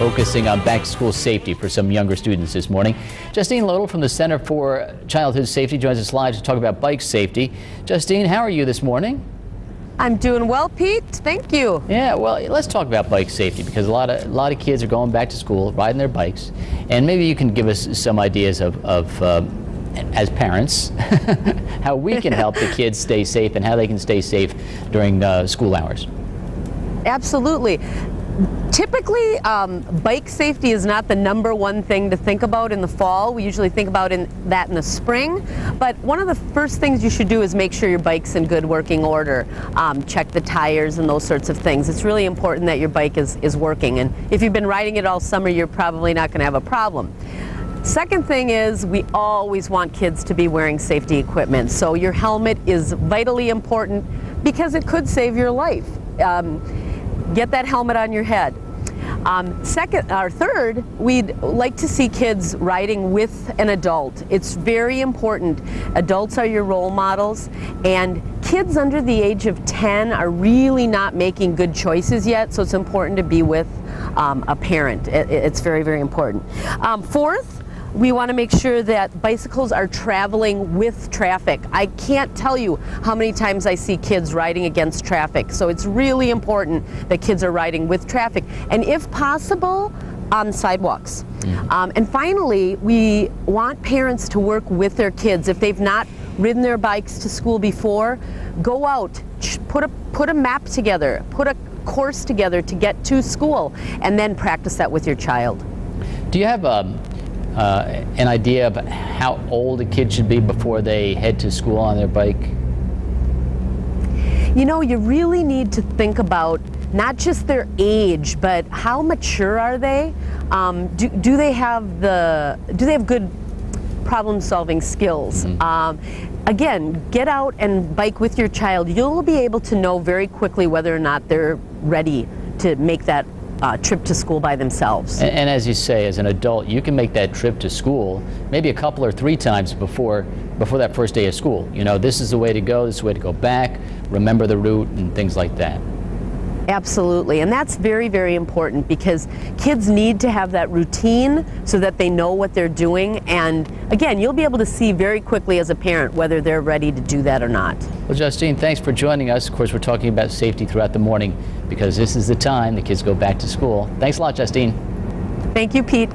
focusing on back-to-school safety for some younger students this morning. Justine Lodel from the Center for Childhood Safety joins us live to talk about bike safety. Justine, how are you this morning? I'm doing well, Pete. Thank you. Yeah, well, let's talk about bike safety because a lot of kids are going back to school riding their bikes, and maybe you can give us some ideas of as parents, how we can help the kids stay safe and how they can stay safe during school hours. Absolutely. Typically, bike safety is not the #1 thing to think about in the fall. We usually think about that in the spring. But one of the first things you should do is make sure your bike's in good working order. Check the tires and those sorts of things. It's really important that your bike is working. And if you've been riding it all summer, you're probably not going to have a problem. Second thing is we always want kids to be wearing safety equipment. So your helmet is vitally important because it could save your life. Get that helmet on your head. Third, we'd like to see kids riding with an adult. It's very important. Adults are your role models, and kids under the age of 10 are really not making good choices yet, so it's important to be with a parent. It's very, very important. Fourth, we want to make sure that bicycles are traveling with traffic. I can't tell you how many times I see kids riding against traffic. So it's really important that kids are riding with traffic, and if possible, on sidewalks. And finally, we want parents to work with their kids. If they've not ridden their bikes to school before, go out, put a map together, put a course together to get to school, and then practice that with your child. Do you have an idea of how old a kid should be before they head to school on their bike? You know, you really need to think about not just their age, but how mature are they? Do they have good problem-solving skills? Again, get out and bike with your child. You'll be able to know very quickly whether or not they're ready to make that trip to school by themselves. And as you say, as an adult, you can make that trip to school maybe a couple or 3 times before that first day of school. You know, this is the way to go, this is the way to go back, remember the route and things like that. Absolutely, and that's very, very important because kids need to have that routine so that they know what they're doing, and again, you'll be able to see very quickly as a parent whether they're ready to do that or not. Well, Justine, thanks for joining us. Of course, we're talking about safety throughout the morning because this is the time the kids go back to school. Thanks a lot, Justine. Thank you, Pete.